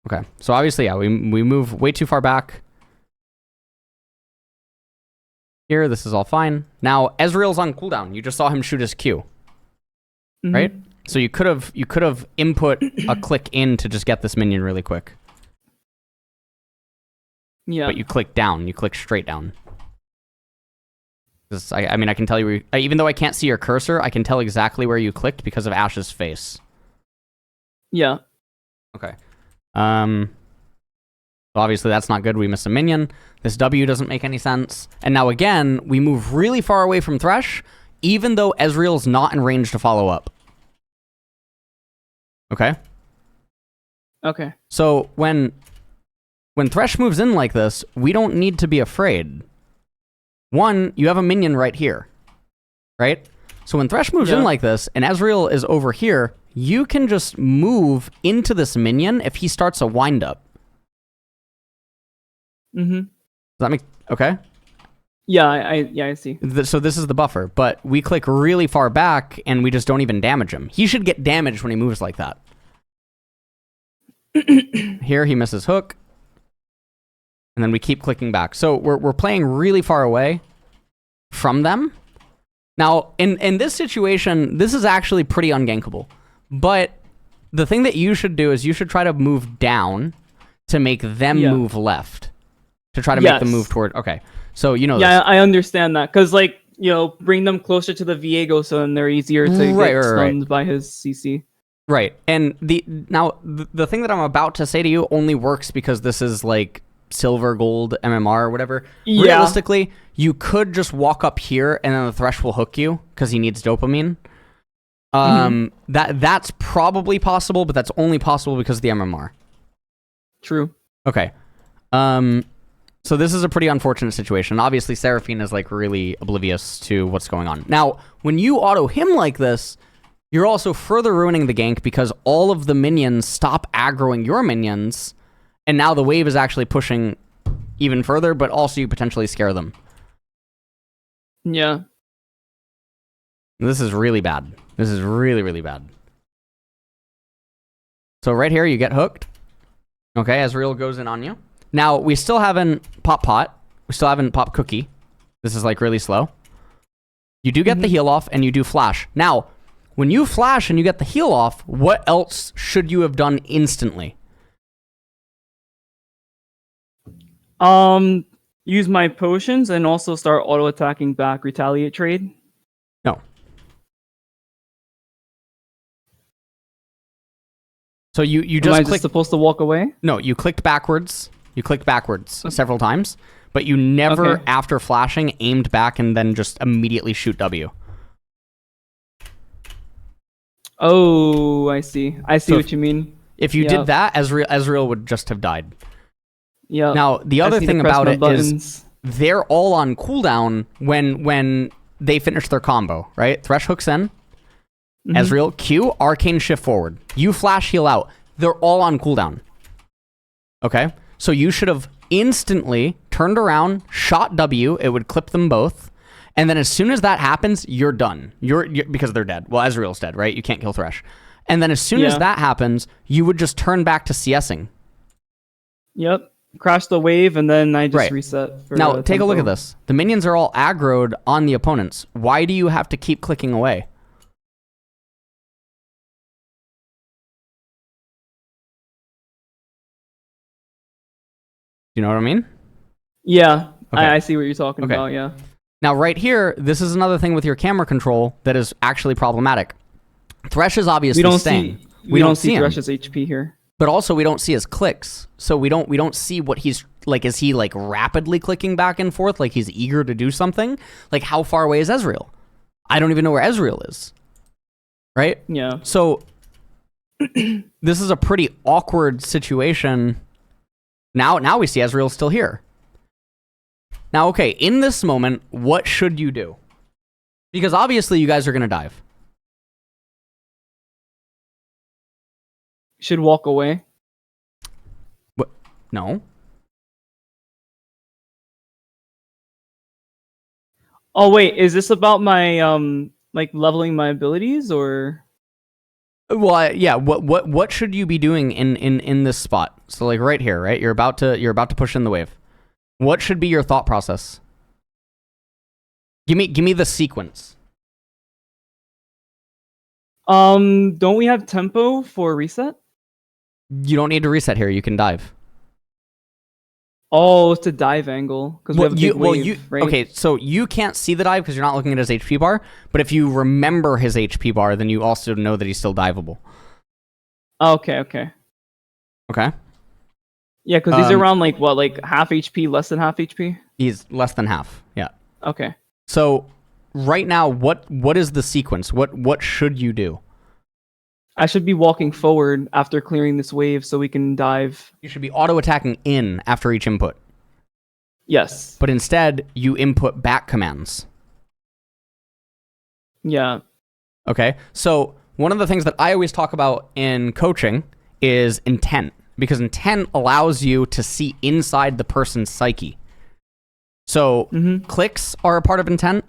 Okay, so obviously, yeah, we move way too far back. Here, this is all fine. Now, Ezreal's on cooldown. You just saw him shoot his Q. Right? So you could have input a click in to just get this minion really quick. Yeah. But you click down. You click straight down. I mean, I can tell you, even though I can't see your cursor, I can tell exactly where you clicked because of Ash's face. Yeah. Okay. Obviously, that's not good. We miss a minion. This W doesn't make any sense. And now, again, we move really far away from Thresh, even though Ezreal's not in range to follow up. Okay? Okay. So, when Thresh moves in like this, we don't need to be afraid. One, you have a minion right here. Right? So when Thresh moves in like this, and Ezreal is over here, you can just move into this minion if he starts a wind-up. Mm-hmm. Does that make... Okay? Yeah, I see. So this is the buffer, but we click really far back, and we just don't even damage him. He should get damaged when he moves like that. Here, he misses hook. And then we keep clicking back. So we're playing really far away from them. Now, in this situation, this is actually pretty ungankable. But the thing that you should do is you should try to move down to make them move left. To try to make them move toward... Okay. So, you know... Yeah, I understand that. Because, like, you know, bring them closer to the Viego so then they're easier to get stunned by his CC. Right. And the thing that I'm about to say to you only works because this is, like, silver, gold, MMR, or whatever. Yeah. Realistically, you could just walk up here and then the Thresh will hook you because he needs dopamine. That's probably possible, but that's only possible because of the MMR. True. Okay. So this is a pretty unfortunate situation. Obviously, Seraphine is like really oblivious to what's going on. Now, when you auto him like this, you're also further ruining the gank because all of the minions stop aggroing your minions, and now the wave is actually pushing even further, but also you potentially scare them. Yeah. This is really bad. This is really, really bad. So right here, you get hooked. Okay, Ezreal goes in on you. Now, we still haven't pop pot. We still haven't pop cookie. This is like really slow. You do get the heal off and you do flash. Now, when you flash and you get the heal off, what else should you have done instantly? Use my potions and also start auto-attacking back retaliate trade. No. So you just Am I just supposed to walk away? No, you clicked backwards. You clicked backwards several times, but you never, after flashing, aimed back and then just immediately shoot W. Oh, I see. I see what you mean. If you did that, Ezreal would just have died. Yeah. Now, the other thing about it is they're all on cooldown when they finish their combo, right? Thresh hooks in. Ezreal, Q, Arcane Shift forward. You flash heal out. They're all on cooldown. Okay? So you should have instantly turned around, shot W, it would clip them both, and then as soon as that happens, you're done. You're because they're dead. Well, Ezreal's dead, right? You can't kill Thresh. And then as soon as that happens, you would just turn back to CSing. Yep. Crash the wave, and then I just reset. Now, take a look at this. The minions are all aggroed on the opponents. Why do you have to keep clicking away? You know what I mean? Yeah, okay. I see what you're talking about, yeah. Now, right here, this is another thing with your camera control that is actually problematic. Thresh is obviously staying. We don't see Thresh's HP here. But also, we don't see his clicks. So we don't see what he's... Like, is he, like, rapidly clicking back and forth? Like, he's eager to do something? Like, how far away is Ezreal? I don't even know where Ezreal is. Right? Yeah. So, this is a pretty awkward situation... Now we see Ezreal still here. Now, okay, in this moment, what should you do? Because obviously you guys are going to dive. Should walk away. What? No. Oh, wait, is this about my, like, leveling my abilities, or... Well, yeah. What should you be doing in this spot? So like right here, right? You're about to push in the wave. What should be your thought process? Give me the sequence. Don't we have tempo for reset? You don't need to reset here. You can dive. Oh, it's a dive angle because we have a big wave, right? Okay, so you can't see the dive because you're not looking at his HP bar. But if you remember his HP bar, then you also know that he's still diveable. Okay. Okay. Yeah, because he's around like what, like half HP, less than half HP? He's less than half. Yeah. Okay. So right now, what is the sequence? What should you do? I should be walking forward after clearing this wave so we can dive. You should be auto-attacking in after each input. Yes. But instead, you input back commands. Yeah. Okay? So one of the things that I always talk about in coaching is intent. Because intent allows you to see inside the person's psyche. So clicks are a part of intent.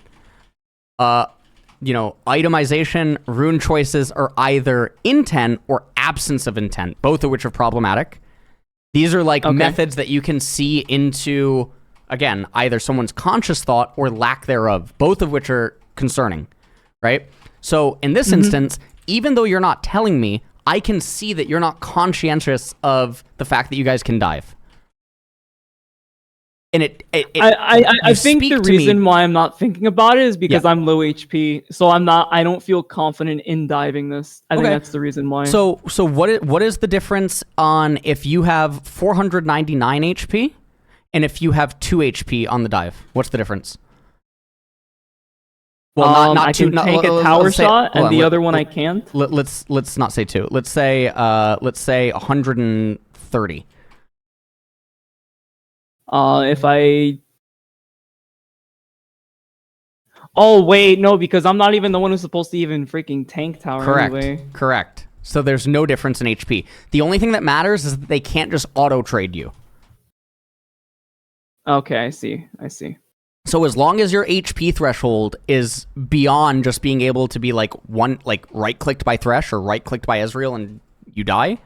Itemization, rune choices are either intent or absence of intent, both of which are problematic. These are like methods that you can see into, again, either someone's conscious thought or lack thereof, both of which are concerning, right? So in this instance, even though you're not telling me, I can see that you're not conscientious of the fact that you guys can dive. And I think the reason why I'm not thinking about it is because I'm low HP, so I don't feel confident in diving this. I think that's the reason why. So what is the difference on if you have 499 HP and if you have 2 HP on the dive? What's the difference? Well, I can take a tower shot, and the other one I can't. Let's not say 2. Let's say 130. If I... Oh, wait, no, because I'm not even the one who's supposed to even freaking tank tower anyway. Correct. So there's no difference in HP. The only thing that matters is that they can't just auto-trade you. Okay, I see. So as long as your HP threshold is beyond just being able to be like right-clicked by Thresh or right-clicked by Ezreal and you die,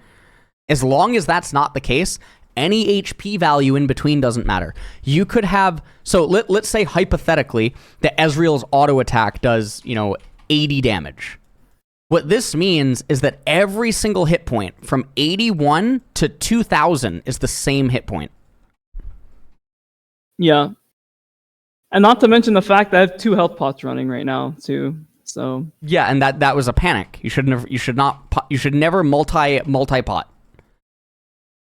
as long as that's not the case, any HP value in between doesn't matter. You could have... So let's say hypothetically that Ezreal's auto attack does, 80 damage. What this means is that every single hit point from 81 to 2000 is the same hit point. Yeah. And not to mention the fact that I have 2 health pots running right now too. So yeah, and that was a panic. You should never multi-pot.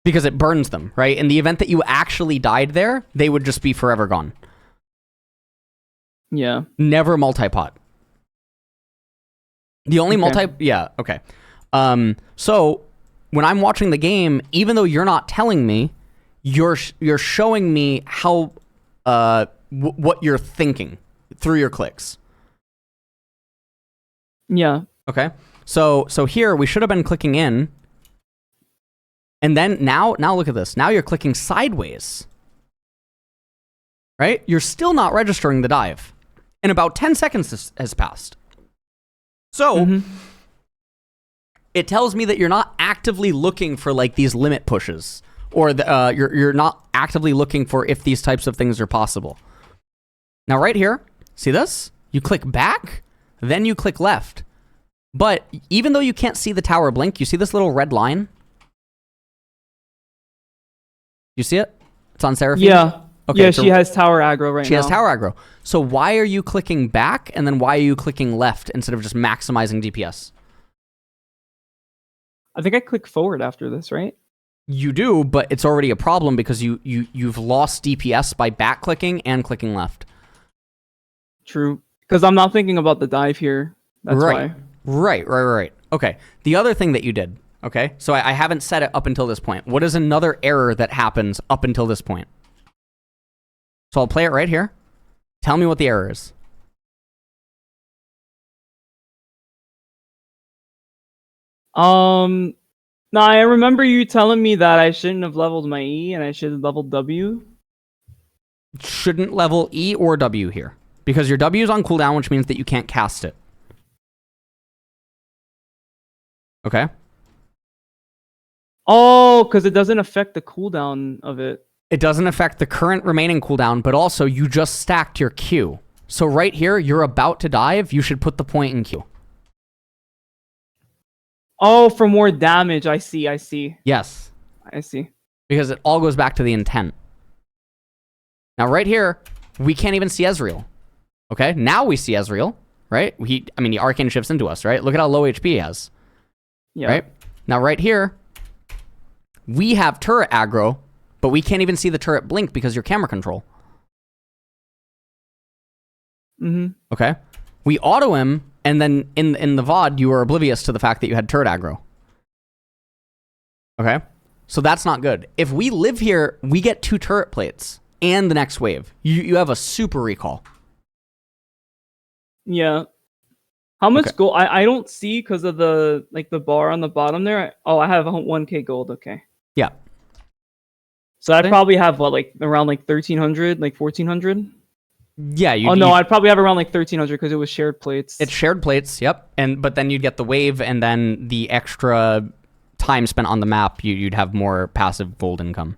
Because it burns them, right? In the event that you actually died there, they would just be forever gone. Yeah. Never multi-pot. The only yeah, okay. So when I'm watching the game, even though you're not telling me, you're showing me how what you're thinking through your clicks. Yeah. Okay. So here we should have been clicking in. And then now look at this. Now you're clicking sideways. Right? You're still not registering the dive. And about 10 seconds has passed. So it tells me that you're not actively looking for like these limit pushes, or you're not actively looking for if these types of things are possible. Now right here, see this? You click back, then you click left. But even though you can't see the tower blink, you see this little red line? You see it? It's on Seraphine? Yeah. Okay, yeah, so she has tower aggro right now. She has tower aggro. So why are you clicking back, and then why are you clicking left instead of just maximizing DPS? I think I click forward after this, right? You do, but it's already a problem because you've lost DPS by back clicking and clicking left. True. Because I'm not thinking about the dive here. That's why. Right. Okay. The other thing that you did, okay? So I haven't said it up until this point. What is another error that happens up until this point? So I'll play it right here. Tell me what the error is. No, I remember you telling me that I shouldn't have leveled my E and I should have leveled W. Shouldn't level E or W here. Because your W is on cooldown, which means that you can't cast it. Okay. Oh, because it doesn't affect the cooldown of it. It doesn't affect the current remaining cooldown, but also you just stacked your Q. So right here, you're about to dive. You should put the point in Q. Oh, for more damage. I see. Yes. I see. Because it all goes back to the intent. Now right here, we can't even see Ezreal. Okay, now we see Ezreal, right? He arcane shifts into us, right? Look at how low HP he has. Yeah. Right? Now right here, we have turret aggro, but we can't even see the turret blink because your camera control. Okay? We auto him, and then in the VOD, you were oblivious to the fact that you had turret aggro. Okay? So that's not good. If we live here, we get 2 turret plates and the next wave. You have a super recall. Yeah. How much gold? I don't see because of the bar on the bottom there. Oh, I have 1k gold. Okay. Yeah. So I probably have around 1300, 1400. Yeah. I'd probably have around 1300 because it was shared plates. It's shared plates. Yep. But then you'd get the wave, and then the extra time spent on the map, you'd have more passive gold income.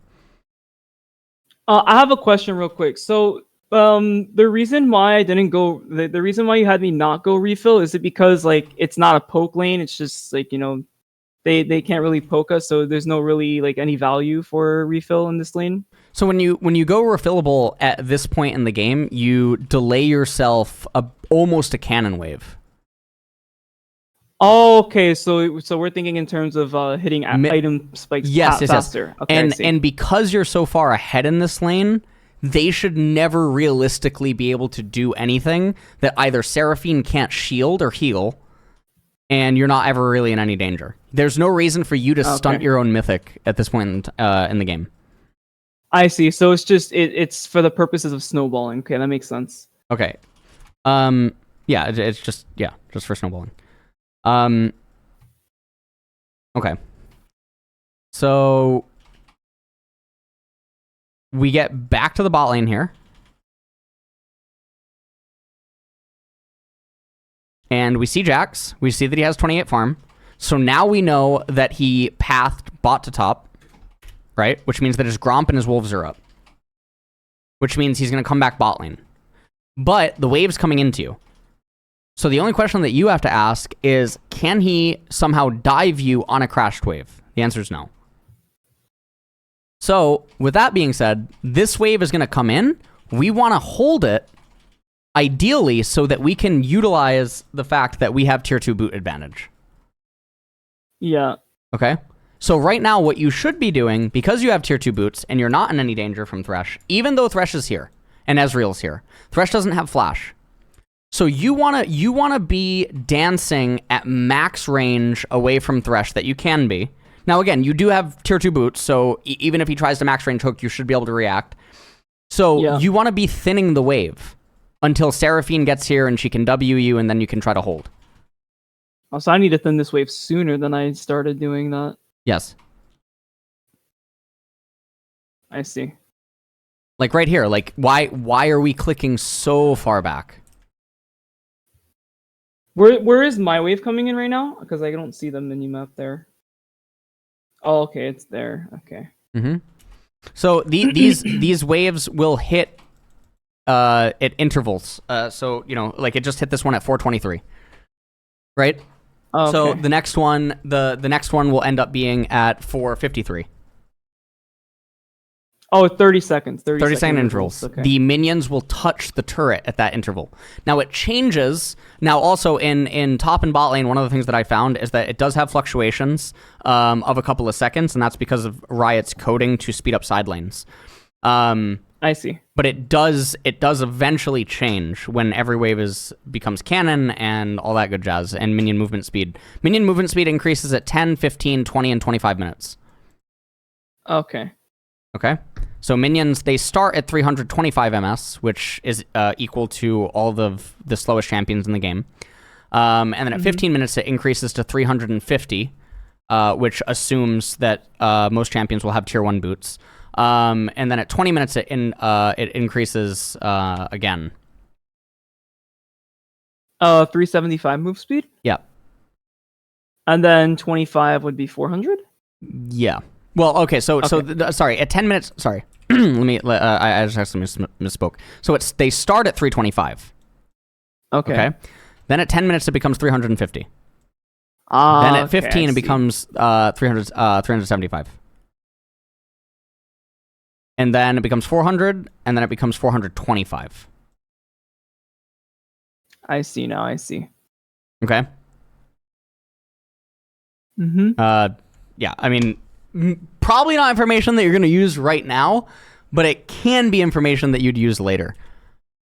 I have a question real quick. So the reason why I didn't go, the reason why you had me not go refill, is it because it's not a poke lane? It's just they can't really poke us, so there's no really any value for refill in this lane. So when you go refillable at this point in the game, you delay yourself almost a cannon wave. Oh, okay. So we're thinking in terms of hitting item spikes faster. Yes. And because you're so far ahead in this lane, they should never realistically be able to do anything that either Seraphine can't shield or heal, and you're not ever really in any danger. There's no reason for you to stunt your own mythic at this point in the game. I see. So it's just it's for the purposes of snowballing. Okay, that makes sense. Okay. Yeah, it's just for snowballing. Okay. So we get back to the bot lane here. And we see Jax. We see that he has 28 farm. So now we know that he pathed bot to top, right? Which means that his Gromp and his Wolves are up. Which means he's going to come back bot lane. But the wave's coming into you. So the only question that you have to ask is, can he somehow dive you on a crashed wave? The answer is no. So with that being said, this wave is going to come in. We want to hold it, ideally, so that we can utilize the fact that we have tier 2 boot advantage. Yeah. Okay? So right now, what you should be doing, because you have tier 2 boots and you're not in any danger from Thresh, even though Thresh is here and Ezreal's here, Thresh doesn't have flash. So you wanna be dancing at max range away from Thresh that you can be. Now again, you do have tier 2 boots, so even if he tries to max range hook, you should be able to react. So you want to be thinning the wave until Seraphine gets here and she can W you, and then you can try to hold. Oh, so I need to thin this wave sooner than I started doing that. Yes. I see. Like right here, like why are we clicking so far back? Where is my wave coming in right now? Because I don't see the mini-map there. Oh, okay, it's there. Okay. Mm-hmm. So these waves will hit at intervals. So like it just hit this one at 4:23, right? Oh, okay. So the next one, the next one will end up being at 4:53. Oh, 30 seconds. 30 second intervals. Okay. The minions will touch the turret at that interval. Now it changes. Now also in top and bot lane, one of the things that I found is that it does have fluctuations of a couple of seconds, and that's because of Riot's coding to speed up side lanes. I see. But it does eventually change when every wave becomes cannon and all that good jazz, and minion movement speed. Minion movement speed increases at 10, 15, 20, and 25 minutes. Okay. Okay? So minions, they start at 325 MS, which is equal to all of the slowest champions in the game. And then at 15 minutes, it increases to 350, which assumes that most champions will have tier 1 boots. And then at 20 minutes, it increases again. 375 move speed? Yeah. And then 25 would be 400? Yeah. Well, okay, sorry, at 10 minutes, sorry. I just actually misspoke. So they start at 325. Okay. Then at 10 minutes, it becomes 350. Then at 15, it becomes 375. And then it becomes 400, and then it becomes 425. I see now, I see. Okay? Yeah, I mean, probably not information that you're going to use right now, but it can be information that you'd use later.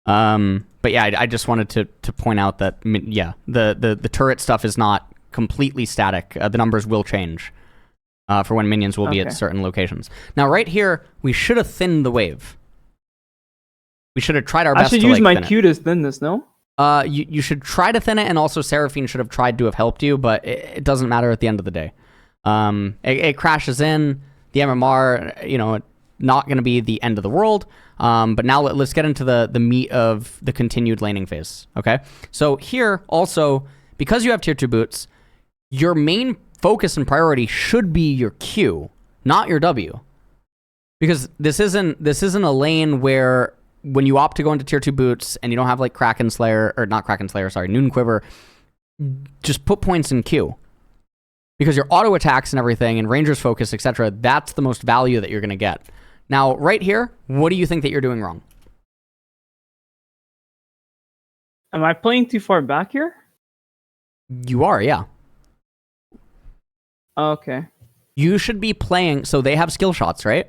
But yeah, I just wanted to point out that, yeah, the turret stuff is not completely static. The numbers will change for when minions will be at certain locations. Now, right here, we should have thinned the wave. We should have tried our best to, I should use my Q to thin this, no? You should try to thin it, and also Seraphine should have tried to have helped you, but it doesn't matter at the end of the day. It crashes in. The MMR, not going to be the end of the world. But now let's get into the meat of the continued laning phase, okay? So here, also, because you have tier 2 boots, your main focus and priority should be your Q, not your W. Because this isn't a lane where when you opt to go into tier 2 boots and you don't have like Noon Quiver, just put points in Q. Because your auto attacks and everything and Ranger's focus, etc., that's the most value that you're going to get. Now, right here, what do you think that you're doing wrong? Am I playing too far back here? You are, yeah. Okay. You should be playing, so they have skill shots, right?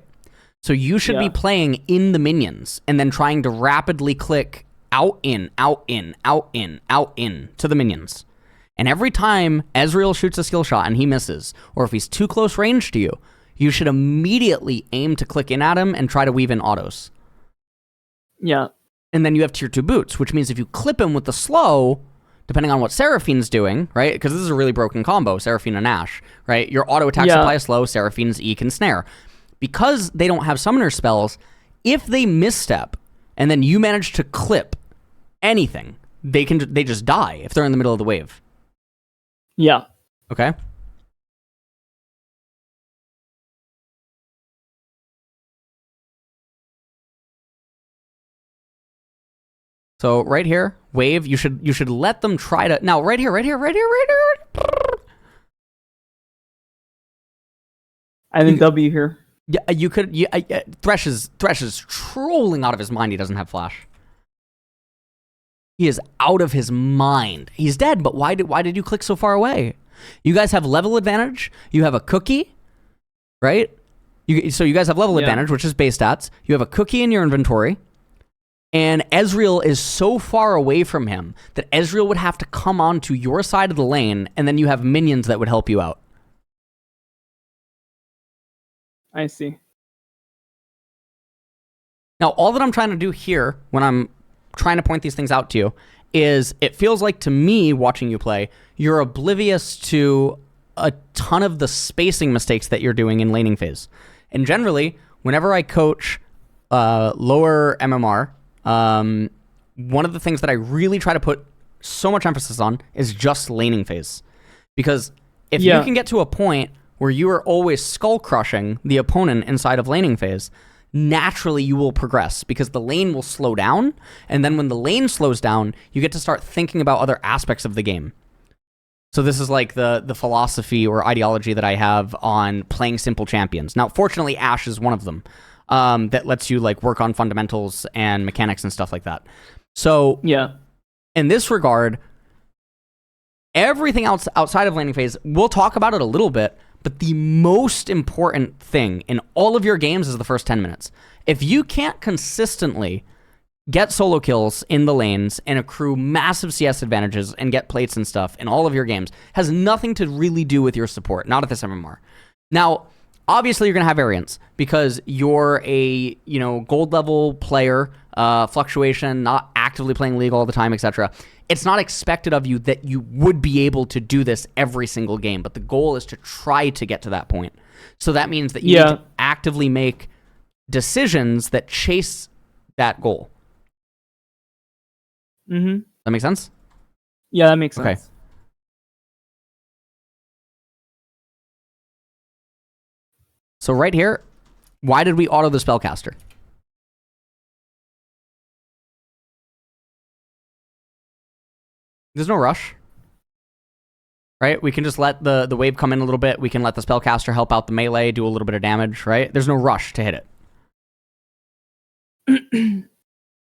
So you should be playing in the minions and then trying to rapidly click out, in, out, in, out, in, out, in to the minions. And every time Ezreal shoots a skill shot and he misses, or if he's too close range to you, you should immediately aim to click in at him and try to weave in autos. Yeah. And then you have tier 2 boots, which means if you clip him with the slow, depending on what Seraphine's doing, right? Because this is a really broken combo, Seraphine and Ashe, right? Your auto attacks apply a slow, Seraphine's E can snare. Because they don't have summoner spells, if they misstep and then you manage to clip anything, they just die if they're in the middle of the wave. Yeah. Okay? So right here, wave, you should let them try to... Now, right here. And then W here. Yeah, you could... Thresh is trolling out of his mind he doesn't have flash. He is out of his mind. He's dead, but why did you click so far away? You guys have level advantage. You have a cookie, right? So you guys have level advantage, which is base stats. You have a cookie in your inventory. And Ezreal is so far away from him that Ezreal would have to come onto your side of the lane, and then you have minions that would help you out. I see. Now, all that I'm trying to do here, when I'm trying to point these things out to you, is it feels like to me, watching you play, you're oblivious to a ton of the spacing mistakes that you're doing in laning phase. And generally, whenever I coach lower MMR, one of the things that I really try to put so much emphasis on is just laning phase. Because if you can get to a point where you are always skull crushing the opponent inside of laning phase, naturally you will progress because the lane will slow down. And then when the lane slows down, you get to start thinking about other aspects of the game. So this is like the philosophy or ideology that I have on playing simple champions. Now, fortunately, Ashe is one of them. That lets you like work on fundamentals and mechanics and stuff like that. So in this regard, everything else outside of laning phase, we'll talk about it a little bit, but the most important thing in all of your games is the first 10 minutes. If you can't consistently get solo kills in the lanes and accrue massive CS advantages and get plates and stuff in all of your games, has nothing to really do with your support, not at this MMR. Now, obviously, you're going to have variance because you're a gold level player, fluctuation, not actively playing League all the time, etc. It's not expected of you that you would be able to do this every single game, but the goal is to try to get to that point. So that means that you need to actively make decisions that chase that goal. Mm-hmm. That make sense? Yeah, that makes sense. Okay. So right here, why did we auto the spellcaster? There's no rush. Right? We can just let the wave come in a little bit. We can let the spellcaster help out the melee, do a little bit of damage, right? There's no rush to hit it.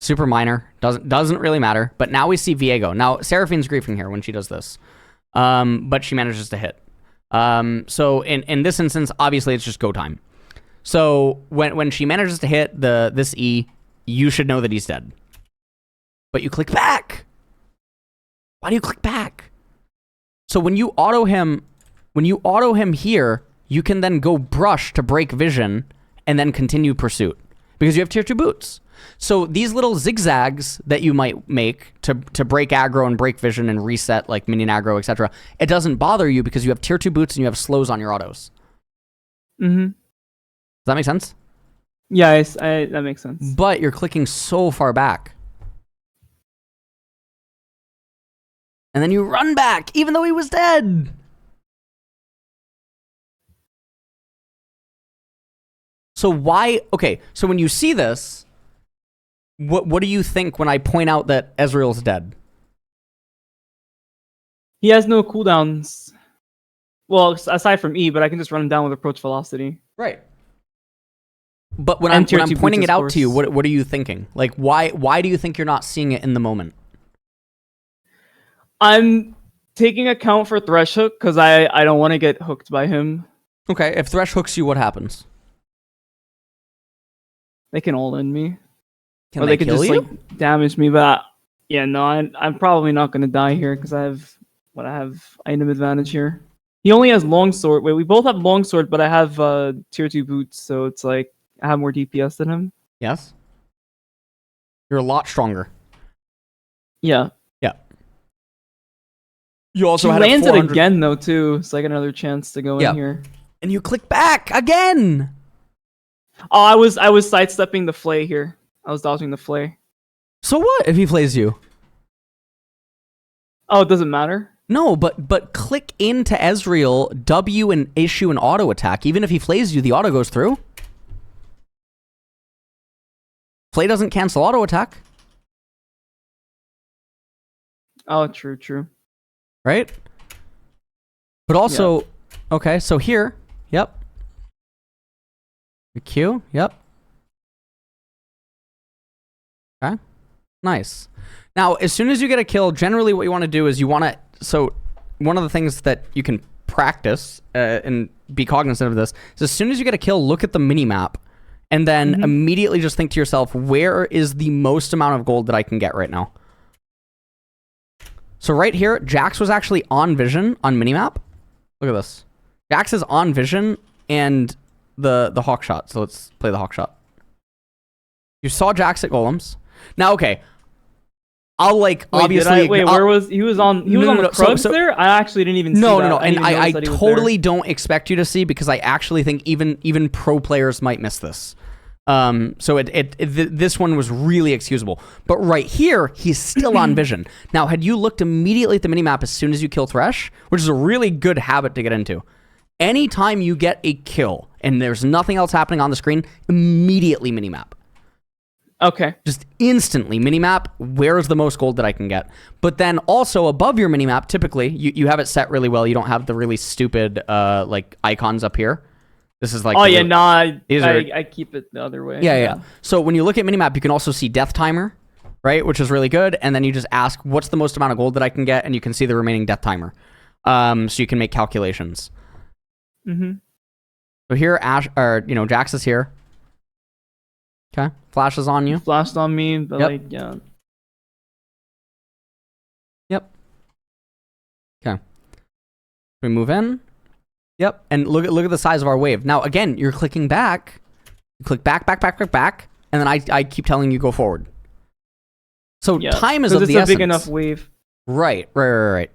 Super minor. Doesn't really matter. But now we see Viego. Now, Seraphine's griefing here when she does this. But she manages to hit. So in this instance, obviously it's just go time. So when she manages to hit this E, you should know that he's dead. But you click back. Why do you click back? So when you auto him here, you can then go brush to break vision and then continue pursuit because you have tier 2 boots. So these little zigzags that you might make to break aggro and break vision and reset like minion aggro, etc., it doesn't bother you because you have tier 2 boots and you have slows on your autos. Mm-hmm. Does that make sense? Yeah, that makes sense. But you're clicking so far back. And then you run back, even though he was dead. So why... Okay, so when you see this, what do you think when I point out that Ezreal's dead? He has no cooldowns. Well, aside from E, but I can just run him down with approach velocity. Right. But when I'm pointing it out to you, what are you thinking? Like, why do you think you're not seeing it in the moment? I'm taking account for Thresh Hook because I don't want to get hooked by him. Okay, if Thresh hooks you, what happens? They can all end me. Can they kill you? Like damage me, but yeah, no, I'm probably not gonna die here because I have item advantage here. He only has longsword. Wait, we both have longsword, but I have tier 2 boots, so it's like I have more DPS than him. Yes. You're a lot stronger. Yeah. Yeah. You also she had lands it again though too. It's like another chance to go in here. And you click back again. Oh, I was sidestepping the flay here. I was dodging the flay. So what if he flays you? Oh, it doesn't matter? No, but click into Ezreal, W, and issue an auto attack. Even if he flays you, the auto goes through. Flay doesn't cancel auto attack. Oh, true. Right? But also, okay, so here, yep. The Q, yep. Okay, nice. Now, as soon as you get a kill, generally what you want to do is you want to... So, one of the things that you can practice and be cognizant of this is as soon as you get a kill, look at the mini-map and then immediately just think to yourself, where is the most amount of gold that I can get right now? So right here, Jax was actually on vision on minimap. Look at this. Jax is on vision and the hawk shot. So let's play the hawk shot. You saw Jax at golems. Now, okay. I'll like obviously. Where was he? Was on the Krugs there? I actually didn't even see that. No. And I totally don't expect you to see because I actually think even pro players might miss this. So this one was really excusable. But right here, he's still on vision. Now, had you looked immediately at the minimap as soon as you kill Thresh, which is a really good habit to get into, anytime you get a kill and there's nothing else happening on the screen, immediately minimap. Okay. Just instantly minimap, where's the most gold that I can get? But then also above your minimap, typically, you have it set really well. You don't have the really stupid like icons up here. This is like... Oh, yeah, I keep it the other way. Yeah. So when you look at minimap, you can also see death timer, right? Which is really good. And then you just ask, what's the most amount of gold that I can get? And you can see the remaining death timer. So you can make calculations. Mm-hmm. So here, Jax is here. Okay. Flash is on you. Flashed on me, but Yep. Okay. We move in. Yep. And look at the size of our wave. Now, again, you're clicking back. You click back. And then I keep telling you go forward. So time is of the essence. It's a big enough wave. Right.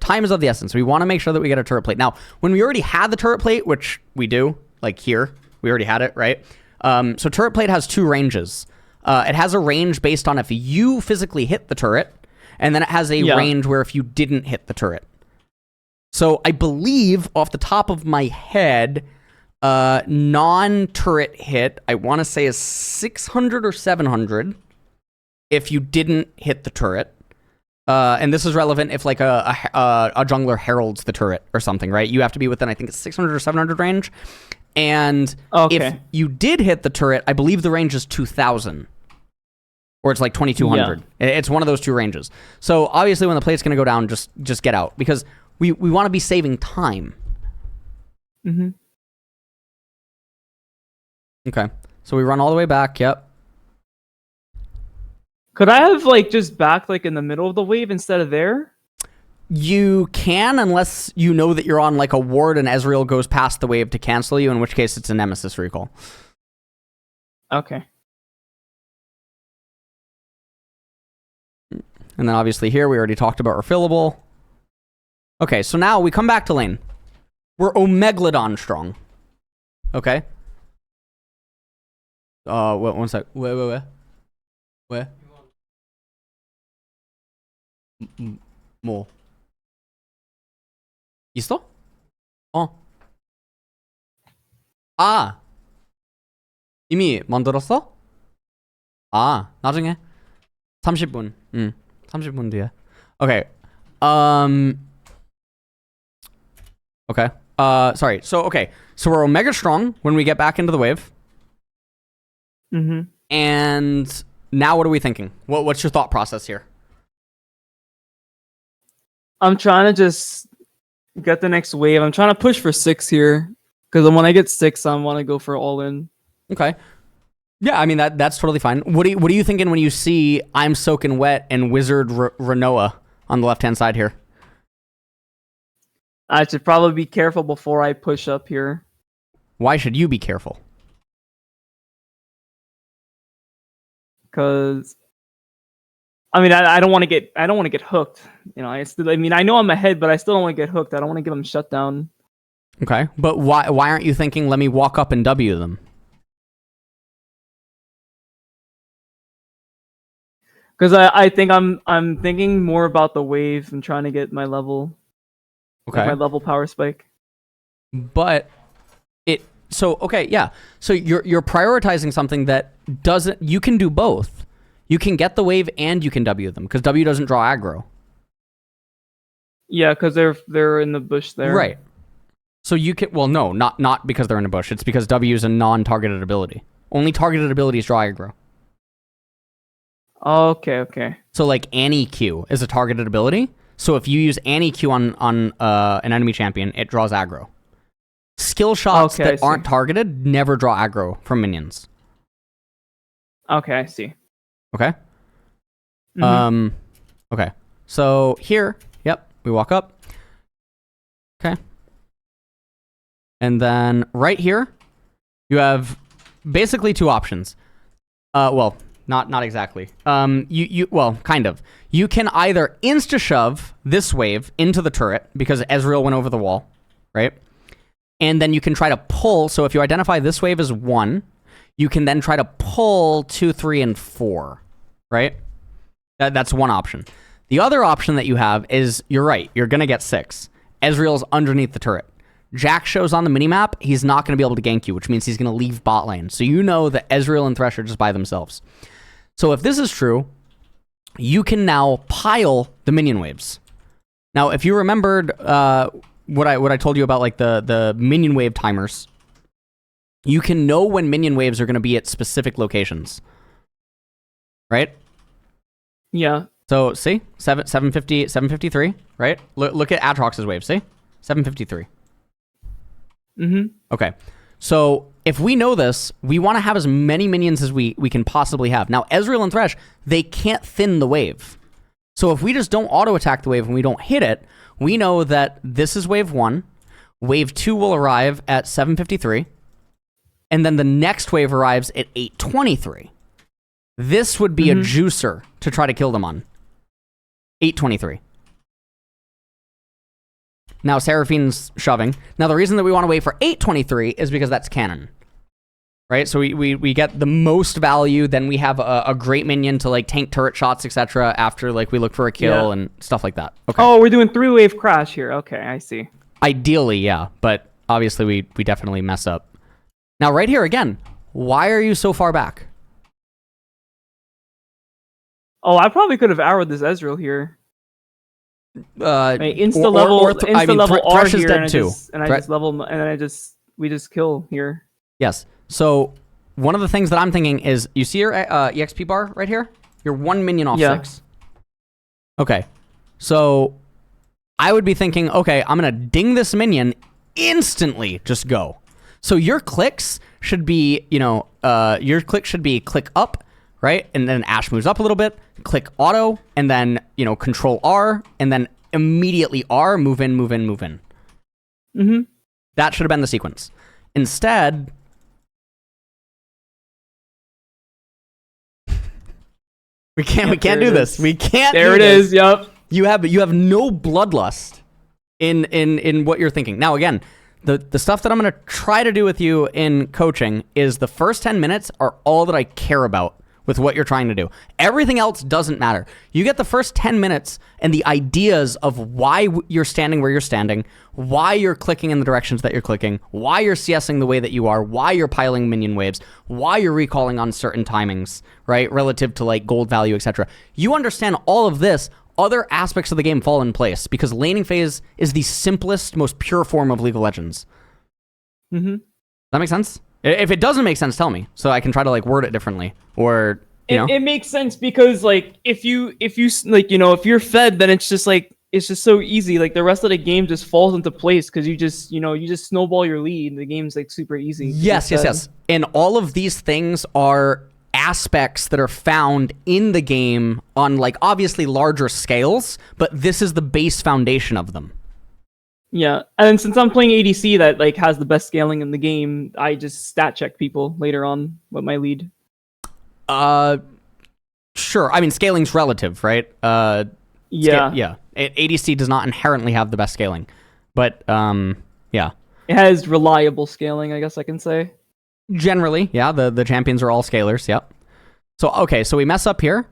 Time is of the essence. We want to make sure that we get a turret plate. Now, when we already had the turret plate, which we do, like here, we already had it, right? So turret plate has two ranges. It has a range based on if you physically hit the turret, and then it has a range where if you didn't hit the turret. So I believe, off the top of my head, Non-turret hit, I want to say is 600 or 700 if you didn't hit the turret. And this is relevant if like a jungler heralds the turret or something, right? You have to be within, I think it's 600 or 700 range. And if you did hit the turret, I believe the range is 2,000. Or it's like 2,200. Yeah. It's one of those two ranges. So obviously when the plate's going to go down, just get out. Because we want to be saving time. Mm-hmm. Okay. So we run all the way back, yep. Could I have like just backed like in the middle of the wave instead of there? You can, unless you know that you're on like a ward and Ezreal goes past the wave to cancel you, in which case it's a Nemesis recall. Okay. And then obviously here, we already talked about refillable. Okay, so now we come back to lane. We're Omegalodon strong. Okay. Wait, one sec. Where? More. 있어? 아! 이미 만들었어? 아, 나중에. 30분. 30분 뒤에. Okay. Okay. Sorry. So we're Omega strong when we get back into the wave. Mm-hmm. And now what are we thinking? What's your thought process here? I'm trying to just get the next wave. I'm trying to push for 6 here. Because when I get 6, I want to go for all in. Okay. Yeah, I mean, that's totally fine. What are you thinking when you see I'm Soaking Wet and Wizard Renoa on the left-hand side here? I should probably be careful before I push up here. Why should you be careful? Because I mean, I don't want to get hooked. You know, I know I'm ahead, but I still don't want to get hooked. I don't want to get them shut down. Okay, but why aren't you thinking, let me walk up and W them? Because I think I'm thinking more about the wave and trying to get my level. Okay. Like my level power spike. But so you're prioritizing something that doesn't. You can do both. You can get the wave and you can W them because W doesn't draw aggro. Yeah, because they're in the bush there. Right. So you can not because they're in a bush. It's because W is a non-targeted ability. Only targeted abilities draw aggro. Okay. So like Annie Q is a targeted ability. So if you use Annie Q on an enemy champion, it draws aggro. Skill shots that aren't targeted never draw aggro from minions. Okay, I see. Okay. Mm-hmm. Okay. So here, yep, we walk up. Okay. And then right here, you have basically two options. Not exactly. Kind of. You can either insta-shove this wave into the turret because Ezreal went over the wall, right? And then you can try to pull. So if you identify this wave as 1, you can then try to pull 2, 3, and 4, right? That's one option. The other option that you have is, you're right, you're going to get 6. Ezreal's underneath the turret. Jack shows on the minimap, he's not going to be able to gank you, which means he's going to leave bot lane. So you know that Ezreal and Thresh are just by themselves. So if this is true, you can now pile the minion waves. Now, if you remembered what I told you about like the minion wave timers, you can know when minion waves are going to be at specific locations. Right? Yeah. So see, 753, right? Look at Aatrox's wave, see? 753. Mm-hmm. Okay. So if we know this, we want to have as many minions as we can possibly have. Now, Ezreal and Thresh, they can't thin the wave. So if we just don't auto-attack the wave and we don't hit it, we know that this is wave 1. Wave 2 will arrive at 753. And then the next wave arrives at 823. This would be a juicer to try to kill them on. 823. Now, Seraphine's shoving. Now, the reason that we want to wait for 823 is because that's canon. Right? So we get the most value, then we have a great minion to like tank turret shots, etc. after like we look for a kill and stuff like that. Okay. Oh, we're doing 3-wave crash here. Okay, I see. Ideally, yeah. But obviously we definitely mess up. Now, right here again, why are you so far back? Oh, I probably could have arrowed this Ezreal here. Insta level R Thresh is here, dead and too. I just level, and we just kill here. Yes. So one of the things that I'm thinking is, you see your EXP bar right here? You're 1 minion off 6. Okay. So I would be thinking, okay, I'm gonna ding this minion instantly. Just go. So your clicks should be, click up, right? And then Ashe moves up a little bit, click auto, and then, control R, and then immediately R, move in, move in, move in. Mm-hmm. That should have been the sequence. Instead, we can't do this. We can't do this. There it is, yep. You have no bloodlust in what you're thinking. Now, again, the stuff that I'm going to try to do with you in coaching is the first 10 minutes are all that I care about with what you're trying to do. Everything else doesn't matter. You get the first 10 minutes and the ideas of why you're standing where you're standing, why you're clicking in the directions that you're clicking, why you're CSing the way that you are, why you're piling minion waves, why you're recalling on certain timings, right? Relative to like gold value, etc. You understand all of this, other aspects of the game fall in place because laning phase is the simplest, most pure form of League of Legends. Mm-hmm. Does that make sense? If it doesn't make sense, tell me so I can try to like word it differently. Or it makes sense because like if you like if you're fed, then it's just so easy. Like the rest of the game just falls into place because you just snowball your lead. The game's like super easy. Yes. And all of these things are aspects that are found in the game on like obviously larger scales, but this is the base foundation of them. Yeah, and since I'm playing ADC that like has the best scaling in the game, I just stat check people later on with my lead. Sure. I mean, scaling's relative, right? Yeah. ADC does not inherently have the best scaling, but yeah. It has reliable scaling, I guess I can say. Generally, yeah. The champions are all scalers. Yep. So okay, so we mess up here.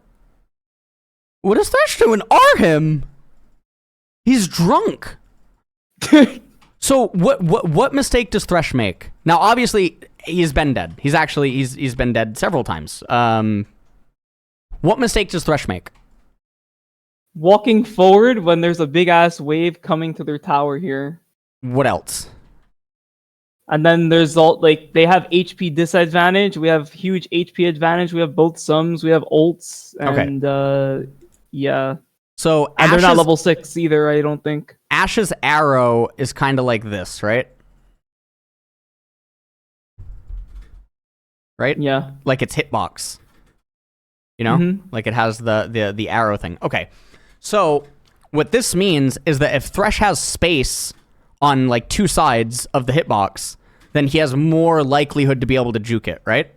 What is Thresh doing? Him? He's drunk. So what mistake does Thresh make? Now, obviously, he's been dead. He's been dead several times. What mistake does Thresh make? Walking forward when there's a big ass wave coming to their tower here. What else? And then there's they have HP disadvantage. We have huge HP advantage. We have both sums. We have ults, and yeah. So and they're not level 6 either, I don't think. Ashe's arrow is kind of like this, right? Right? Yeah. Like its hitbox. Like it has the arrow thing. Okay. So what this means is that if Thresh has space on like two sides of the hitbox, then he has more likelihood to be able to juke it, right?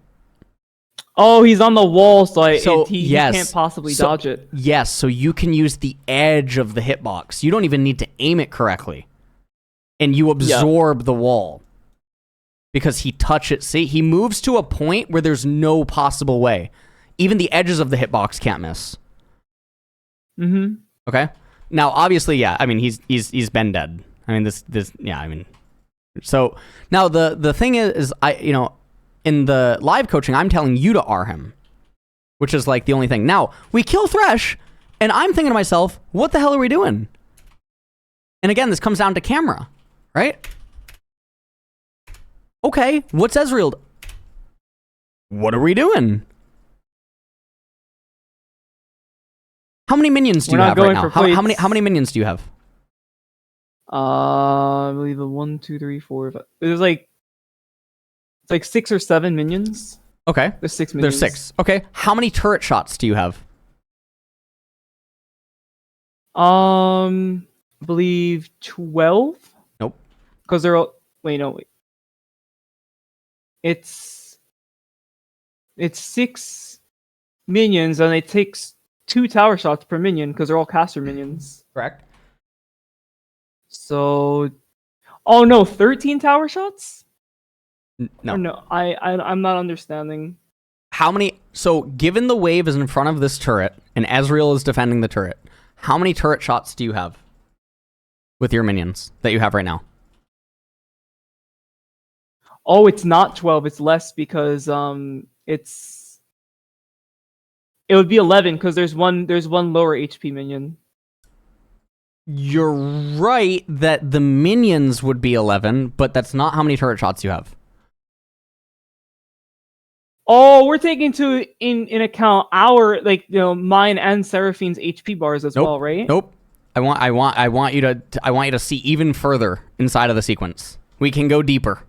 Oh, he's on the wall, so he can't possibly dodge it. Yes, so you can use the edge of the hitbox. You don't even need to aim it correctly. And you absorb the wall. Because he touches... See, he moves to a point where there's no possible way. Even the edges of the hitbox can't miss. Mm-hmm. Okay? Now, obviously, yeah, I mean, he's been dead. I mean, So, now the thing is in the live coaching, I'm telling you to R him, which is like the only thing. Now, we kill Thresh, and I'm thinking to myself, what the hell are we doing? And again, this comes down to camera, right? Okay, what's Ezreal? What are we doing? How many minions do you have right now? How many minions do you have? I believe 1, 2, 3, 4, 5. There's it's like 6 or 7 minions. Okay. There's 6 minions. There's 6. Okay. How many turret shots do you have? I believe 12. Nope. Because they're all... Wait. It's 6 minions, and it takes 2 tower shots per minion because they're all caster minions. Correct. So... Oh no, 13 tower shots? No. No, I'm not understanding. How many... So, given the wave is in front of this turret, and Ezreal is defending the turret, how many turret shots do you have with your minions that you have right now? Oh, it's not 12. It's less because it would be 11 because there's one lower HP minion. You're right that the minions would be 11, but that's not how many turret shots you have. Oh, we're taking in account our mine and Seraphine's HP bars as well, right? Nope. I want you to see even further inside of the sequence. We can go deeper.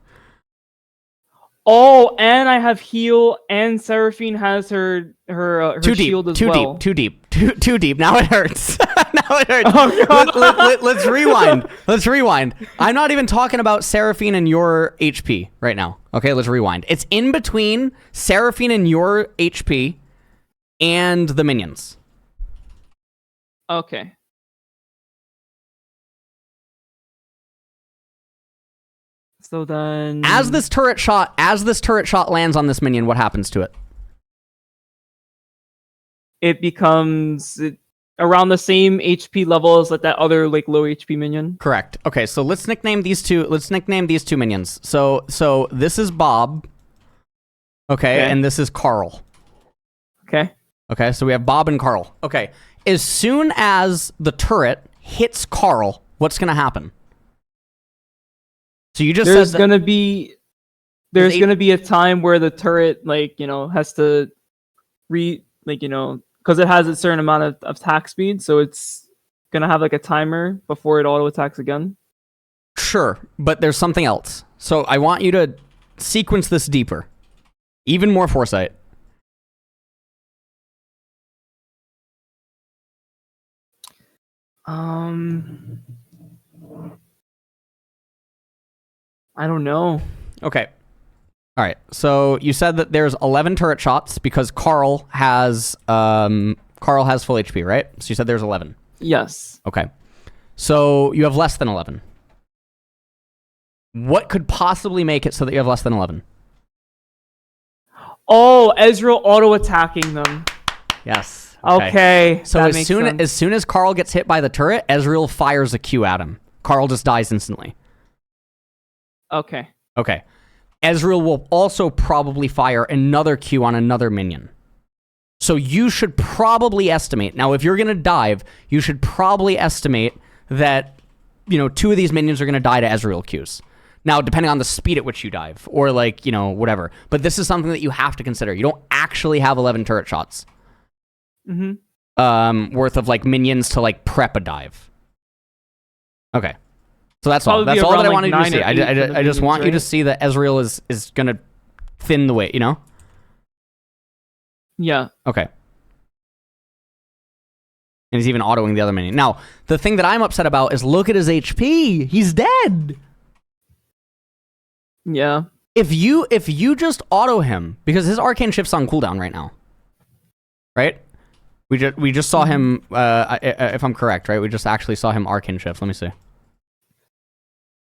Oh, and I have heal, and Seraphine has her shield as well. Too deep. Now it hurts. Now it hurts. Oh, God. Let's rewind. Let's rewind. I'm not even talking about Seraphine and your HP right now. Okay, let's rewind. It's in between Seraphine and your HP and the minions. Okay. So then, as this turret shot lands on this minion, what happens to it? It becomes around the same HP level as that other low HP minion. Correct. Okay, so let's nickname these two minions. So this is Bob. Okay, and this is Carl. Okay, so we have Bob and Carl. Okay. As soon as the turret hits Carl, what's going to happen? So you just there's said gonna be a time where the turret has to because it has a certain amount of attack speed, so it's gonna have a timer before it auto attacks again. Sure, but there's something else. So I want you to sequence this deeper. Even more foresight. I don't know. Okay. All right. So you said that there's 11 turret shots because Carl has full HP, right? So you said there's 11. Yes. Okay. So you have less than 11. What could possibly make it so that you have less than 11? Oh, Ezreal auto attacking them. Yes. Okay. So as soon as Carl gets hit by the turret, Ezreal fires a Q at him. Carl just dies instantly. Okay. Ezreal will also probably fire another Q on another minion. So you should probably estimate. Now, if you're going to dive, you should probably estimate that, 2 of these minions are going to die to Ezreal Qs. Now, depending on the speed at which you dive, or whatever. But this is something that you have to consider. You don't actually have 11 turret shots. Worth of minions to prep a dive. Okay. So that's all. That's all that I wanted you to see. I just want you to see that Ezreal is gonna thin the weight, Yeah. Okay. And he's even autoing the other minion. Now, the thing that I'm upset about is look at his HP. He's dead. Yeah. If you just auto him, because his arcane shift's on cooldown right now. Right? We just saw him if I'm correct, right? We just actually saw him arcane shift. Let me see.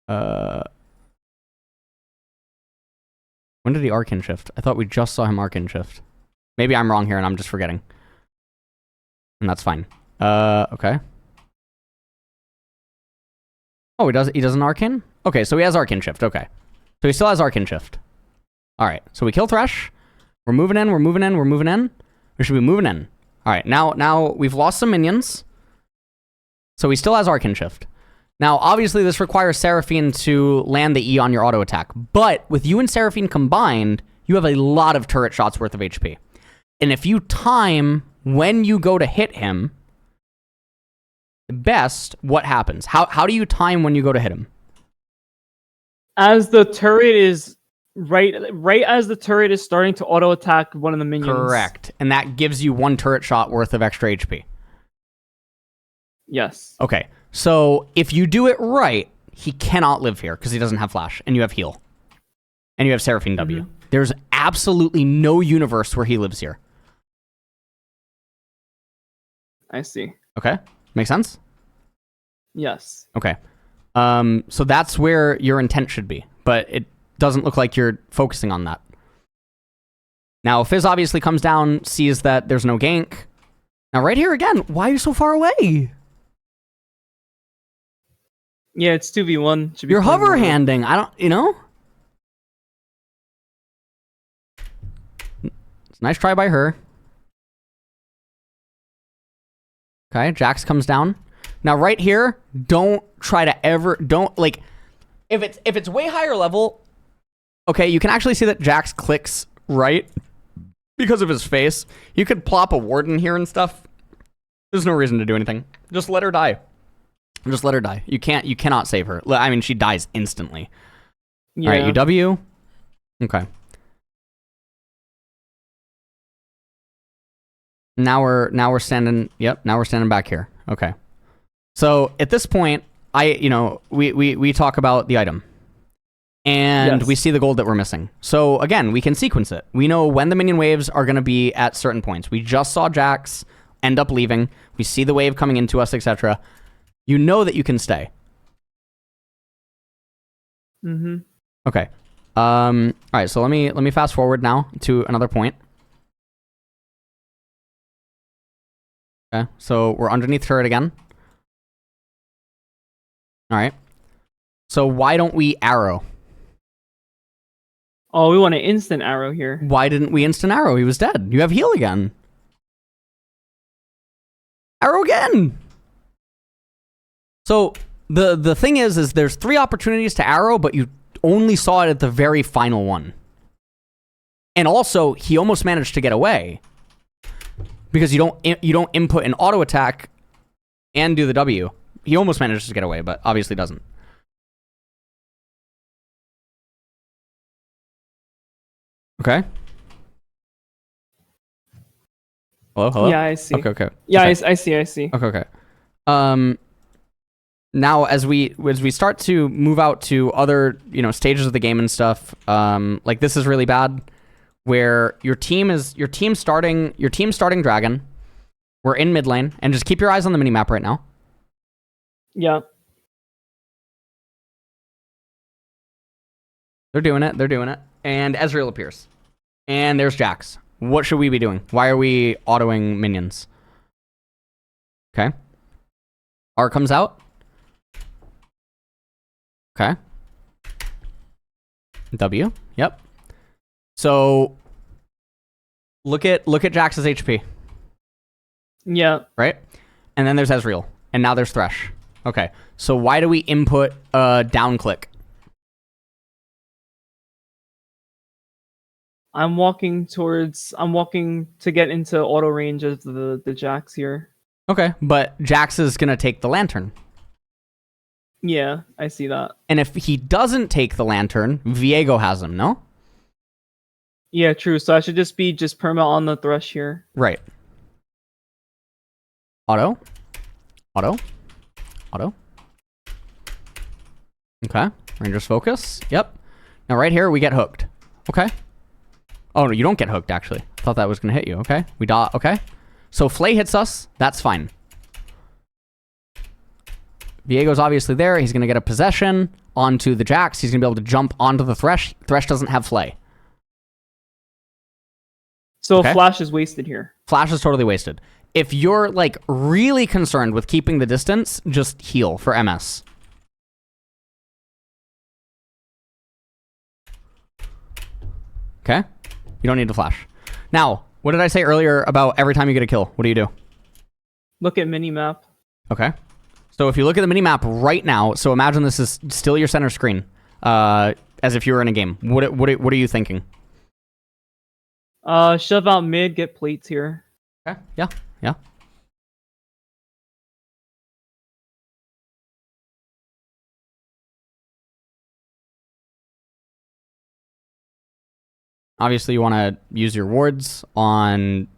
When did he arcane shift? I thought we just saw him arcane shift. Maybe I'm wrong here and I'm just forgetting. And that's fine. Okay. Oh, he does an arcane? Okay, so he has arcane shift. Okay. So he still has arcane shift. Alright, so we kill Thresh. We're moving in. We should be moving in. Alright, now we've lost some minions. So he still has arcane shift. Now, obviously, this requires Seraphine to land the E on your auto attack. But with you and Seraphine combined, you have a lot of turret shots worth of HP. And if you time when you go to hit him, best, what happens? How do you time when you go to hit him? As the turret is right as the turret is starting to auto attack one of the minions. Correct. And that gives you 1 turret shot worth of extra HP. Yes. Okay. So if you do it right, he cannot live here because he doesn't have flash, and you have heal, and you have Seraphine W. There's absolutely no universe where he lives here. I see. Okay, make sense? Yes. Okay. So that's where your intent should be, but it doesn't look like you're focusing on that. Now, Fizz obviously comes down, sees that there's no gank. Now, right here again, why are you so far away? Yeah, it's 2v1. You're hover handing. I don't, It's a nice try by her. Okay, Jax comes down. Now right here, don't try to ever, like, if it's way higher level, okay, you can actually see that Jax clicks right because of his face. You could plop a warden here and stuff. There's no reason to do anything. Just let her die. Just let her die. You cannot save her. I mean, she dies instantly. Yeah. All right, UW. Okay. Now we're standing. Yep. Now we're standing back here. Okay. So at this point, we talk about the item, and we see the gold that we're missing. So again, we can sequence it. We know when the minion waves are going to be at certain points. We just saw Jax end up leaving. We see the wave coming into us, etc. You know that you can stay. Mm-hmm. Okay. All right. So let me fast forward now to another point. Okay. So we're underneath turret again. All right. So why don't we arrow? Oh, we want an instant arrow here. Why didn't we instant arrow? He was dead. You have heal again. Arrow again. So the thing is there's 3 opportunities to arrow, but you only saw it at the very final one. And also, he almost managed to get away because you don't input an auto attack and do the W. He almost manages to get away, but obviously doesn't. Okay. Hello? Yeah, I see. Okay. Yeah, okay. I see. Okay. Now as we start to move out to other, stages of the game and stuff, like this is really bad, where your team starting dragon. We're in mid lane, and just keep your eyes on the minimap right now. Yeah. They're doing it. And Ezreal appears. And there's Jax. What should we be doing? Why are we autoing minions? Okay. R comes out. Okay. W. Yep. So look at Jax's HP. Yeah. Right? And then there's Ezreal. And now there's Thresh. Okay. So why do we input down click? I'm walking to get into auto range of the Jax here. Okay, but Jax is going to take the lantern. Yeah, I see that. And if he doesn't take the lantern, Viego has him, no? Yeah, true. So I should just be perma on the Thresh here. Right. Auto. Okay. Rangers focus. Yep. Now right here, we get hooked. Okay. Oh, no, you don't get hooked, actually. I thought that was going to hit you. Okay. We dot. Okay. So Flay hits us. That's fine. Viego's obviously there. He's going to get a possession onto the Jax. He's going to be able to jump onto the Thresh. Thresh doesn't have Flay. So Flash is wasted here. Flash is totally wasted. If you're, like, really concerned with keeping the distance, just heal for MS. Okay? You don't need to flash. Now, what did I say earlier about every time you get a kill? What do you do? Look at minimap. Okay. So if you look at the minimap right now, so imagine this is still your center screen, as if you were in a game. What are you thinking? Shove out mid, get plates here. Okay. Yeah. Obviously, you want to use your wards on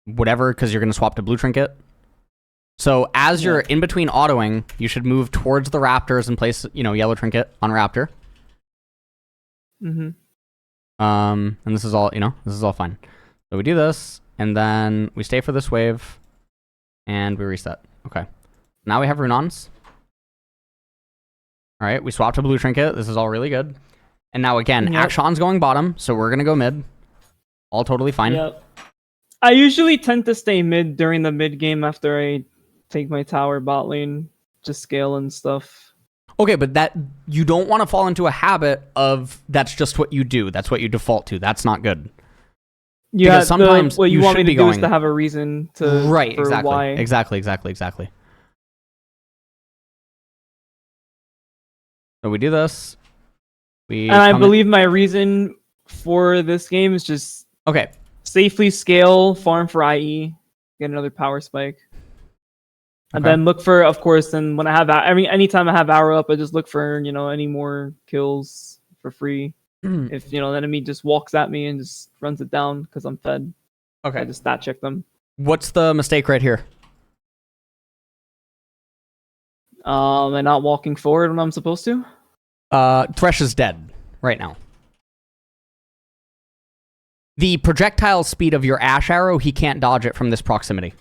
whatever, because you're going to swap to blue trinket. So as you're in between autoing, you should move towards the raptors and place, yellow trinket on raptor. Mm-hmm. And this is all, this is all fine. So we do this, and then we stay for this wave, and we reset. Okay. Now we have Runons. All right, we swap to blue trinket. This is all really good. And now again, Akshan's going bottom, so we're going to go mid. All totally fine. Yep. I usually tend to stay mid during the mid game after I take my tower bot lane, just scale and stuff. Okay, but that you don't want to fall into a habit of that's just what you do. That's what you default to. That's not good. Yeah, because sometimes what you want me should to be do going is to have a reason to right. for Exactly. why. Exactly. So we do this. And I believe my reason for this game is just okay. Safely scale, farm for IE, get another power spike. And then look for, of course, then when I have, anytime I have arrow up, I just look for, any more kills for free. If, the enemy just walks at me and just runs it down because I'm fed. Okay. I just stat check them. What's the mistake right here? And not walking forward when I'm supposed to? Thresh is dead right now. The projectile speed of your Ash Arrow, he can't dodge it from this proximity.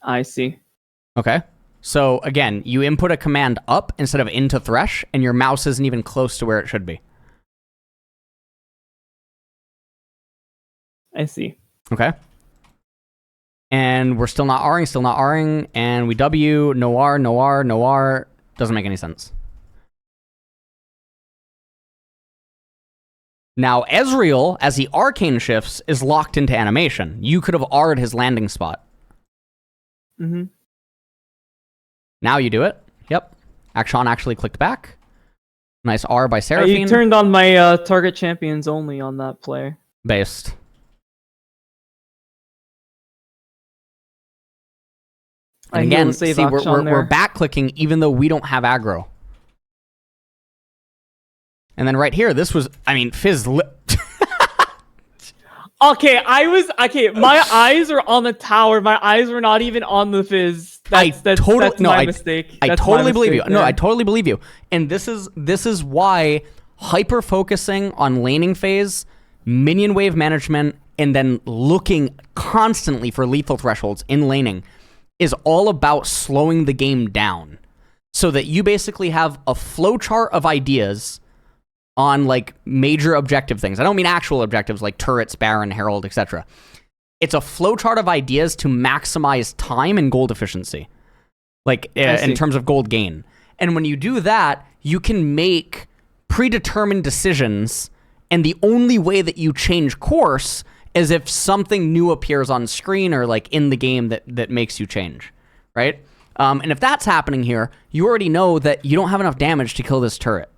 I see. Okay. So, again, you input a command up instead of into Thresh, and your mouse isn't even close to where it should be. I see. Okay. And we're still not Ring, and we W, no R. Doesn't make any sense. Now, Ezreal, as he arcane shifts, is locked into animation. You could have R'd his landing spot. Mm-hmm. Now you do it. Yep. Akshan actually clicked back. Nice R by Seraphine. You turned on my target champions only on that play. Based. And again, see, we're back-clicking even though we don't have aggro. And then right here, this was, Fizz... Okay, my eyes are on the tower. My eyes were not even on the Fizz. That's my mistake. I totally believe you. No, I totally believe you. And this is why hyper-focusing on laning phase, minion wave management, and then looking constantly for lethal thresholds in laning is all about slowing the game down. So that you basically have a flowchart of ideas on like major objective things. I don't mean actual objectives like turrets, Baron, Herald, etc. It's a flowchart of ideas to maximize time and gold efficiency, like in terms of gold gain. And when you do that, you can make predetermined decisions, and the only way that you change course is if something new appears on screen or like in the game that makes you change, right? And if that's happening here, you already know that you don't have enough damage to kill this turret.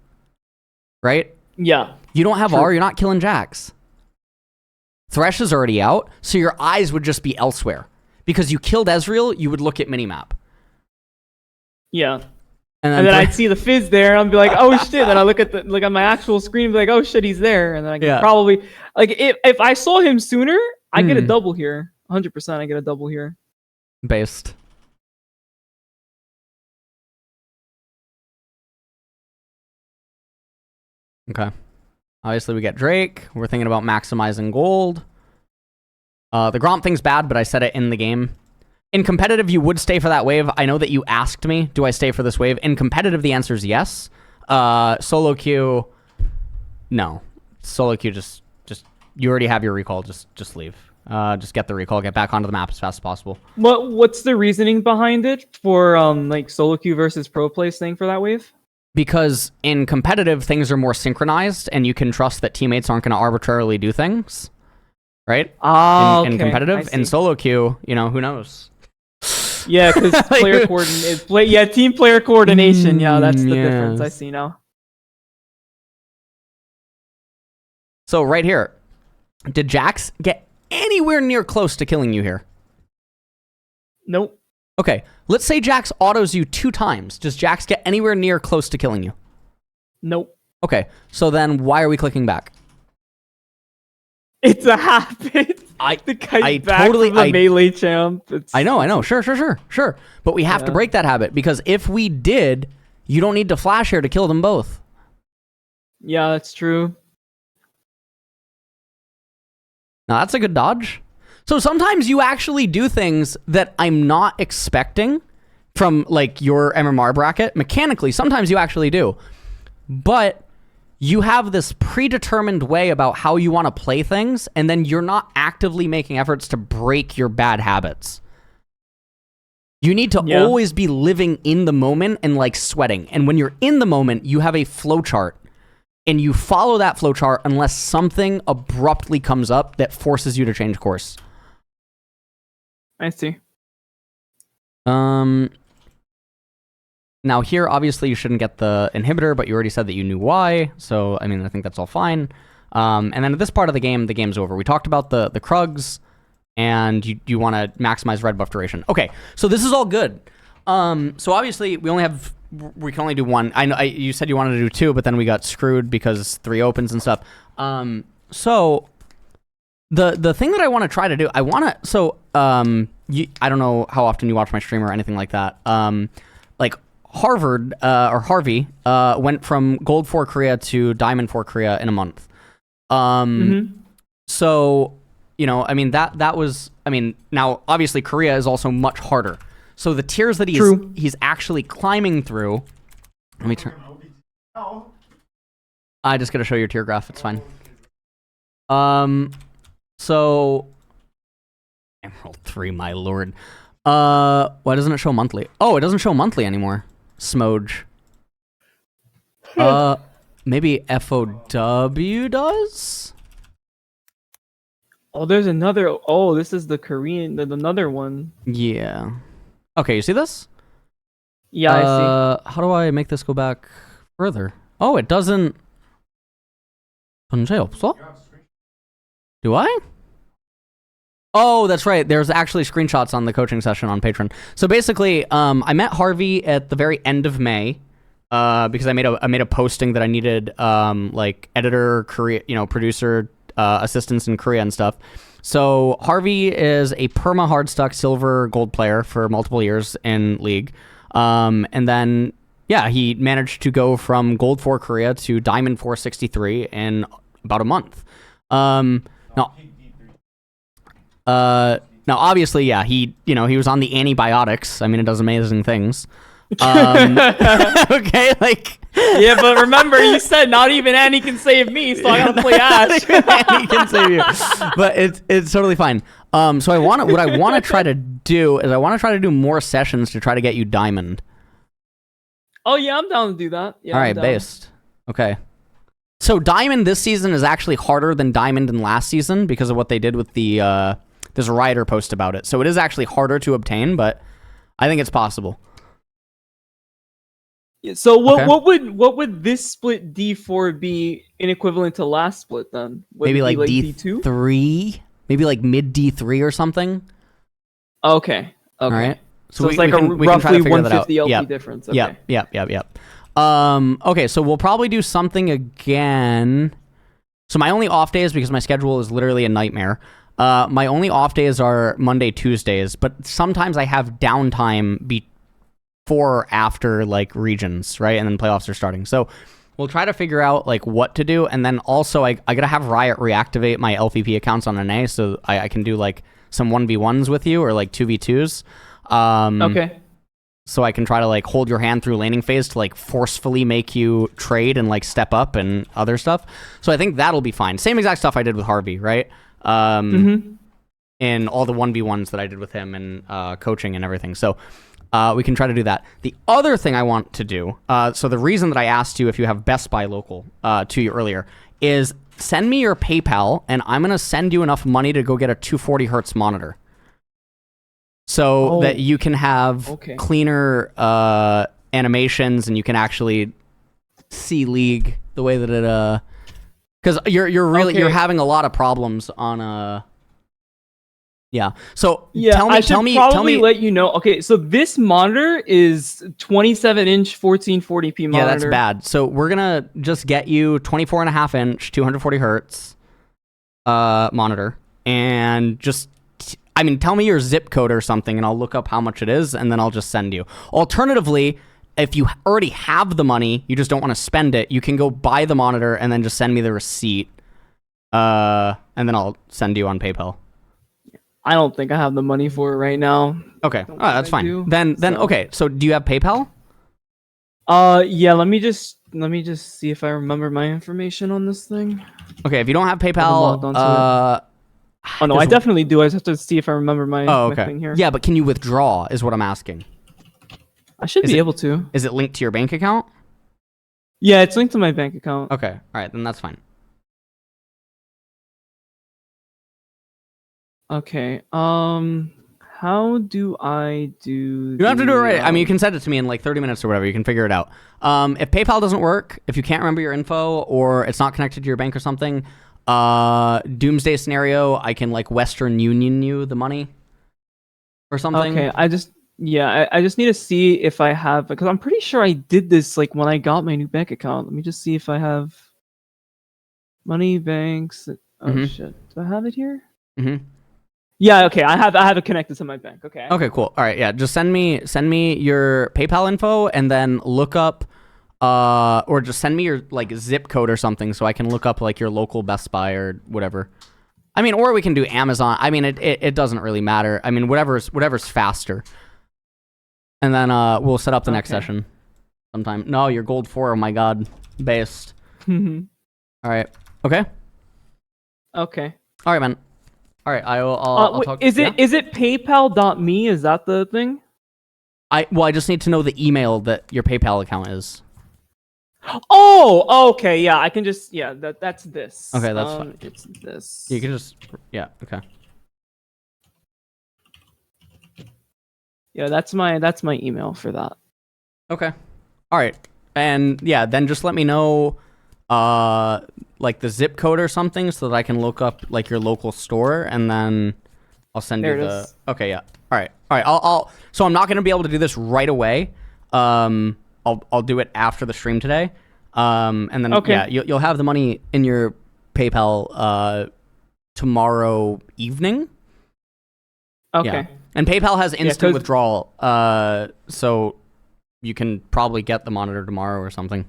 Right? Yeah. You don't have R, you're not killing Jax. Thresh is already out, so your eyes would just be elsewhere. Because you killed Ezreal, you would look at minimap. Yeah. And then I'd see the Fizz there, and I'd be like, oh shit. Then I look at on my actual screen and be like, oh shit, he's there. And then I can probably, like, if I saw him sooner, I get a double here. 100% I get a double here. Based. Okay. Obviously, we get Drake. We're thinking about maximizing gold. The Gromp thing's bad, but I said it in the game. In competitive, you would stay for that wave. I know that you asked me, do I stay for this wave? In competitive, the answer is yes. Solo queue, no. Solo queue, just you already have your recall. Just leave. Just get the recall. Get back onto the map as fast as possible. What's the reasoning behind it for like solo queue versus pro play staying for that wave? Because in competitive, things are more synchronized, and you can trust that teammates aren't going to arbitrarily do things, right? In competitive, in solo queue, who knows? Yeah, because team player coordination. Yeah, that's the difference. I see now. So right here, did Jax get anywhere near close to killing you here? Nope. Okay, let's say Jax autos you 2 times. Does Jax get anywhere near close to killing you? Nope. Okay, so then why are we clicking back? It's a habit. The melee champ. I know. Sure. But we have to break that habit, because if we did, you don't need to flash here to kill them both. Yeah, that's true. Now, that's a good dodge. So sometimes you actually do things that I'm not expecting from like your MMR bracket. Mechanically, sometimes you actually do. But you have this predetermined way about how you want to play things, and then you're not actively making efforts to break your bad habits. You need to always be living in the moment and like sweating. And when you're in the moment, you have a flowchart. and you follow that flowchart unless something abruptly comes up that forces you to change course. I see. Now here, obviously, you shouldn't get the inhibitor, but you already said that you knew why. So, I mean, I think that's all fine. And then at this part of the game's over. We talked about the Krugs, and you want to maximize red buff duration. Okay, so this is all good. So obviously, we can only do one. I know you said you wanted to do two, but then we got screwed because 3 opens and stuff. So the thing that I want to try to do, I don't know how often you watch my stream or anything like that. Like Harvard or Harvey went from Gold for Korea to Diamond for Korea in a month. So, you know, I mean, that was, I mean, now obviously Korea is also much harder. So the tiers that he's actually climbing through, let me turn. I just got to show your tier graph. It's fine. So Emerald 3, my lord. Why doesn't it show monthly? Oh, it doesn't show monthly anymore. Smoj. Maybe FOW does? Oh, there's another. Oh, this is the Korean, another one. Yeah. Okay, you see this? Yeah, I see. How do I make this go back further? Oh, it doesn't. 문제 없어? Do I? Oh, that's right. There's actually screenshots on the coaching session on Patreon. So basically, I met Harvey at the very end of May, because I made a posting that I needed like editor, producer, assistants in Korea and stuff. So Harvey is a perma hardstuck silver gold player for multiple years in League, and then yeah, he managed to go from gold for Korea to diamond 463 in about a month. Now, obviously, yeah, he was on the antibiotics. I mean, it does amazing things. Okay, like... Yeah, but remember, you said not even Annie can save me, so I gotta play Ash. Annie can save you. But it's totally fine. So what I want to try to do is I want to try to do more sessions to try to get you diamond. Oh, yeah, I'm down to do that. Yeah, all right, based. Okay. So diamond this season is actually harder than diamond in last season because of what they did with the... There's a Rider post about it. So it is actually harder to obtain, but I think it's possible. Yeah, so what would this split D4 be in equivalent to last split then? Would maybe it like D2? D3? Maybe like mid D3 or something? Okay. All right. So it's like a roughly 150 LP difference. Okay. Yep. Okay, so we'll probably do something again. So my only off days, because my schedule is literally a nightmare, my only off days are Monday, Tuesdays, but sometimes I have downtime before or after like regions, right? And then playoffs are starting. So we'll try to figure out like what to do. And then also I gotta have Riot reactivate my LVP accounts on NA so I can do like some 1v1s with you or like 2v2s. Okay. So I can try to like hold your hand through laning phase to like forcefully make you trade and like step up and other stuff. So I think that'll be fine. Same exact stuff I did with Harvey, right? In all the 1v1s that I did with him and coaching and everything. So we can try to do that. The other thing I want to do, so the reason that I asked you if you have Best Buy local to you earlier, is send me your PayPal and I'm going to send you enough money to go get a 240 hertz monitor. So that you can have cleaner animations and you can actually see League the way that it... Because you're having a lot of problems on yeah. So tell me, let you know. Okay, so this monitor is 27-inch 1440p monitor. Yeah, that's bad. So we're gonna just get you 24.5-inch 240 hertz monitor, and just tell me your zip code or something, and I'll look up how much it is, and then I'll just send you. Alternatively, if you already have the money, you just don't want to spend it, you can go buy the monitor and then just send me the receipt, and then I'll send you on PayPal. I don't think I have the money for it right now. Okay, that's fine. Then okay. So do you have PayPal? Yeah. Let me just see if I remember my information on this thing. Okay, if you don't have PayPal, oh no, I definitely do. I just have to see if I remember my thing here. Yeah, but can you withdraw? Is what I'm asking. I should be able to. Is it linked to your bank account? Yeah, it's linked to my bank account. Okay, all right, then that's fine. Okay. How do I do? You don't have to do it right. I mean, you can send it to me in like 30 minutes or whatever. You can figure it out. If PayPal doesn't work, if you can't remember your info or it's not connected to your bank or something, doomsday scenario, I can like Western Union you the money or something. Okay, I just need to see if I have, because I'm pretty sure I did this like when I got my new bank account. Let me just see if I have money banks. Oh shit, do I have it here? Yeah, okay, I have it connected to my bank. Okay. Okay, cool. All right, yeah, just send me your PayPal info and then look up, or just send me your like zip code or something so I can look up like your local Best Buy or whatever. I mean, or we can do Amazon. I mean, it doesn't really matter. I mean, whatever's faster. And then we'll set up the next session sometime. No, you're gold 4. Oh my god, based. All right. Okay. Okay. All right, man. All right. I'll talk. Is it PayPal.me? Is that the thing? I just need to know the email that your PayPal account is. Oh, okay. Yeah, I can just that's this. Okay, that's fine. It's this. You can just okay. Yeah, that's my email for that. Okay. All right. And yeah, then just let me know like the zip code or something so that I can look up like your local store and then I'll send you the Okay, yeah. All right. I'll so I'm not going to be able to do this right away. I'll do it after the stream today. And then yeah, you'll have the money in your PayPal tomorrow evening. Okay. Yeah. And PayPal has instant withdrawal, so you can probably get the monitor tomorrow or something.